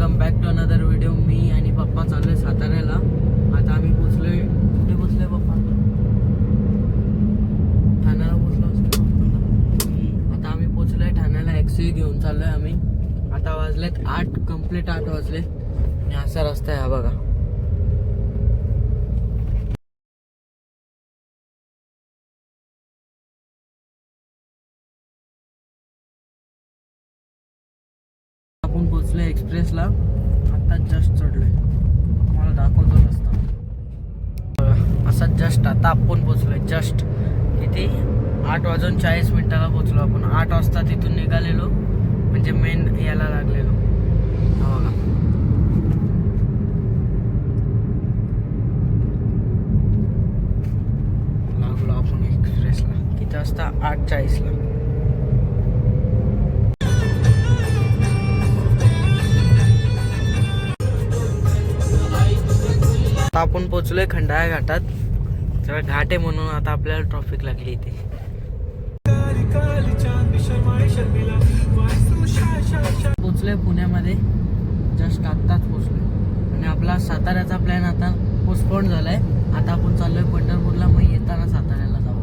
Welcome back to another video. मी आणि पप्पा चाललोय साताऱ्याला. आता आम्ही पोचलोय. कुठे पोचलोय पप्पा? ठाण्याला पोचलो असतो. आता आम्ही पोचलोय ठाण्याला. XUV घेऊन चाललोय आम्ही. आता वाजलेत 8, कंप्लीट 8 वाजले आणि असा रस्ता आहे हा बघा. आपण पोचलोय एक्सप्रेसला. आता जस्ट चढलोय. मला दाखवतो रस्ता बघा. असा जस्ट आता आपण पोचलोय. जस्ट किती 8:40 पोचलो आपण. 8 वाजता तिथून निघालेलो, म्हणजे मेन याला लागलेलो. हा बघा. लागलो आपण एक्सप्रेसला. किती वाजता? 8:40. आता आपण पोचलोय खंडाळा घाटात. जरा घाट आहे म्हणून आता आपल्याला ट्रॉफिक लागली इथे. पोचलोय पुण्यामध्ये. जस्ट आत्ताच पोचलोय आणि आपला साताऱ्याचा प्लॅन आता पोस्टपोन झालाय. आता आपण चाललोय पंढरपूरला. मग येताना साताऱ्याला जाऊ.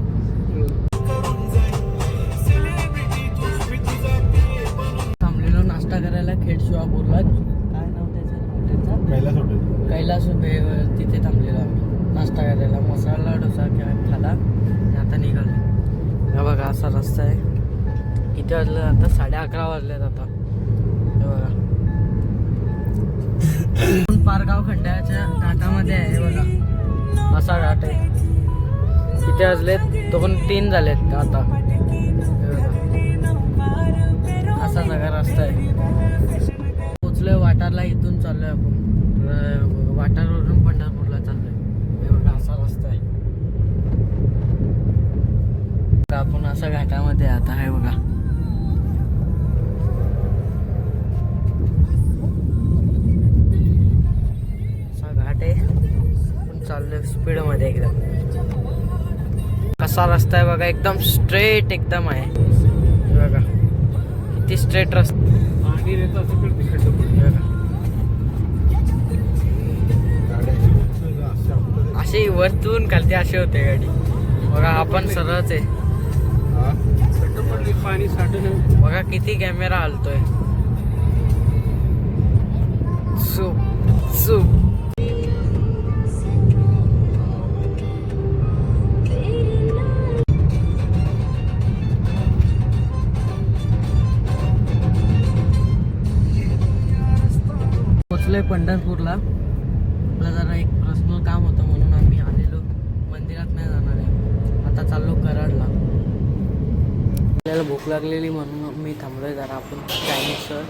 थांबलेलो नाश्ता करायला खेड शिवापूरला. काय नाव त्याचं हॉटेलचं? कैलास तिथे थांबलेलो आम्ही नाश्ता करायला. मसाला डोसा खाला आणि आता निघालो. हा बघा असा रस्ता आहे. किती वाजलं आता? 11:30 वाजलेत आता. हे बघा पारगाव खंडाळ्याच्या घाटामध्ये आहे. बघा असा घाट आहे. किती वाजलेत? तो पण 3 झालेत आता. असा सगळा रस्ता आहे. पोचलोय वाटारला. इथून चाललोय आपण वाटारवरून पंढरपूरला चाललोय. हे बघा असा रस्ता आहे. आपण असा घाटामध्ये आता आहे बघा. असा घाट आहे. आपण चाललोय स्पीड मध्ये एकदम. कसा रस्ता आहे बघा. एकदम स्ट्रेट एकदम आहे. हे बघा किती स्ट्रेट रस्ता. अशी वरतून खालती अशी होते गाडी बघा. आपण सरळच आहे. पाणी साठून बघा किती कॅमेरा हलतोय. पोचलोय पंढरपूरला. आपला जरा एक पर्सनल काम होतं म्हणून आम्ही आलेलो. मंदिरात नाही जाणार आहे. आता चाललो कराडला. आपल्याला भूक लागलेली म्हणून मी थांबलोय जरा. आपण चायनीजवर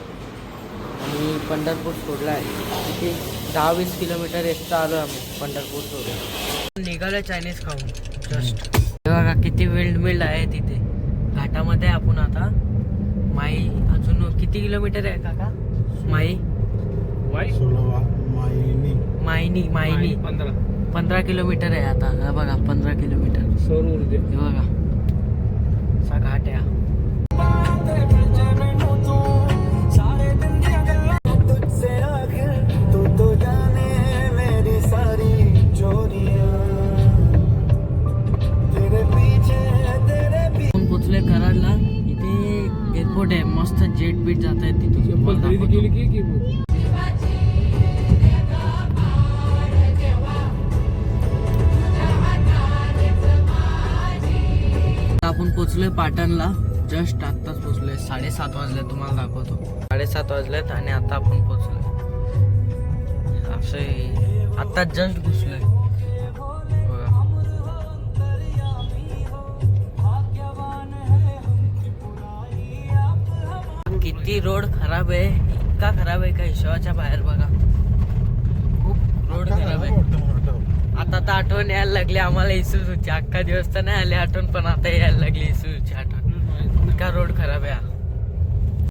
आणि पंढरपूर सोडला आहे. तिथे 10-20 किलोमीटर एक्स्ट्रा आलो आम्ही पंढरपूर सोडून. निघालोय चायनीज खाऊन. जस्ट बघा किती विल्ड आहे तिथे घाटामध्ये. आपण आता माई अजून किती किलोमीटर आहे काका? मायनी 15 किलोमीटर आहे आता. बघा 15 किलोमीटर. हे बघा असा घाट आहे. आपण पोचलोय कराडला. इथे एअरपोर्ट आहे. मस्त जेट बीट जात आहेत तिथून. आपण पोचलोय पाटणला. जस्ट आत्ताच पोचलोय. 7:30 वाजले. तुम्हाला दाखवतो. 7:30 वाजलेत आणि आता आपण पोचलोय. असे आता जस्ट घुसलोय. किती रोड खराब आहे. इतका खराब आहे का हिशोबाच्या बाहेर. बघा खूप रोड खराब आहे. आता तर आठवण यायला लागली आम्हाला इसूजूची. अख्खा दिवस तर नाही आली आठवण, पण आता यायला लागली इसूजूची आठवण. इतका रोड खराब आहे.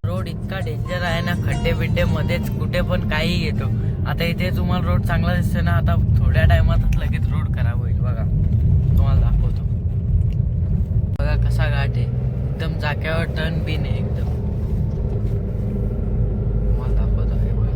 रोड इतका डेंजर आहे ना. खड्डे बिड्डे मध्येच कुठे पण काही येतो. आता इथे तुम्हाला रोड चांगला दिसतो ना. आता थोड्या टायमातच लगेच रोड खराब होईल. बघा तुम्हाला दाखवतो. बघा कसा घाट आहे. एकदम जाग्यावर टर्न बिन आहे एकदम. तुम्हाला दाखवतो. हे बघा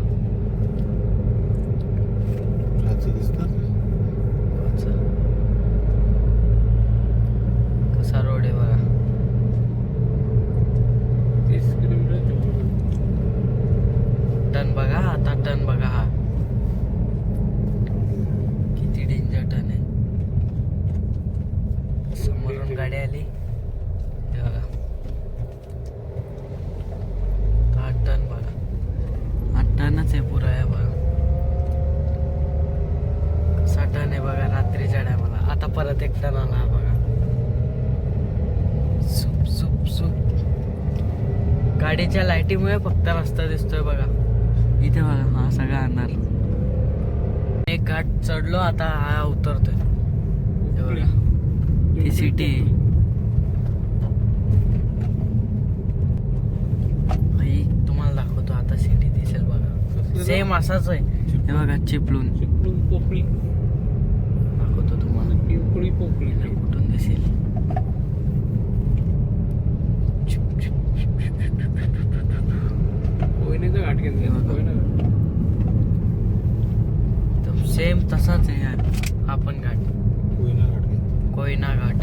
गाडीच्या लाईटीमुळे फक्त रस्ता दिसतोय बघा. इथे बघा हा सगळा अंधार. एक घाट चढलो आता हा उतरतोय. हे बघा ही सिटी आहे. ही तुम्हाला दाखवतो आता सिटी दिसेल बघा. सेम असाच आहे. हे बघा चिपळूण पोकळी दाखवतो तुम्हाला. पिंपळी पोकळी कुठून दिसेल. कोयनेचा घाट घेतला. सेम तसाच आहे हा पण घाट. कोयना घाट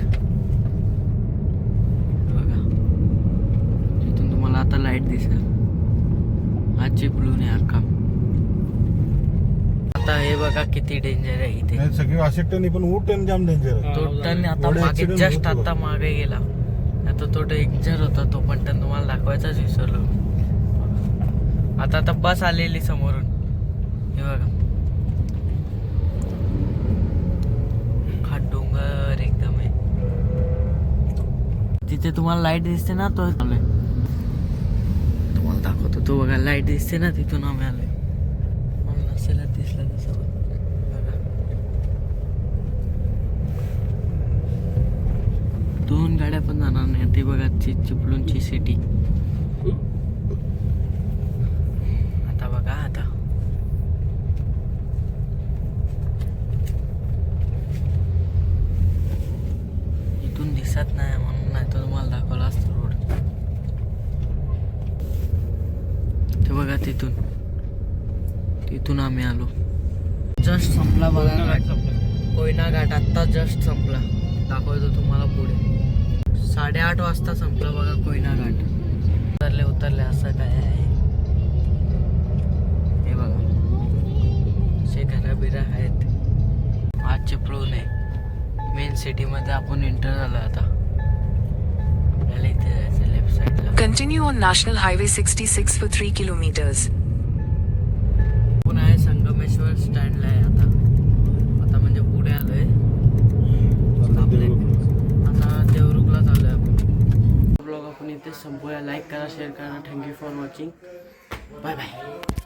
बघा. तिथून तुम्हाला आता लाईट दिसेल. हा चिपळूण आहे अख्खा. आता हे बघा किती डेंजर आहे इथे. सगळी वाशिंग्टन पण ऊट टन जाम डेंजर आहे. तो टन आता मागे जस्ट आता मागे गेला. आता तो डेंजर होता तो पण टन तुम्हाला दाखवायचाच विसरलो. आता बस आलेली समोरून. हे बघा हा डोंगर एकदम आहे. तिथे तुम्हाला लाईट दिसते ना तो आलोय. तुम्हाला दाखवतो तो बघा लाईट दिसते ना तिथून आम्ही आलोय. मला नसेल दिसला तसं बघा. 2 गाड्या पण जाणार नाही. ती बघा चिपळूणची सिटी. आता बघा आता इथून दिसत नाही म्हणून नाही तर तुम्हाला दाखवला असतो रोड. ते बघा तिथून आम्ही आलो. जस्ट संपला बघा घाट. कोयना घाट आत्ता जस्ट संपला. दाखवतो तुम्हाला पुढे. 8:30 वाजता संपला बघा कोयना घाट. उतरले असं काय आहे. हे बघा असे घरबिरा आहेत. आज चिपळूण आहे मेन सिटी मध्ये आपण एंटर झालो. आता आपल्याला इथे जायचं लेफ्ट साईडला. Continue on National Highway 66 for 3 kilometers. आपण आहे संगमेश्वर स्टँडला आहे आता म्हणजे पुढे आलोय. आता देवरुखला चालू आहे आपण. ब्लॉग आपण इथे संपूया. लाईक करा, शेअर करा. Thank you for watching. Bye bye.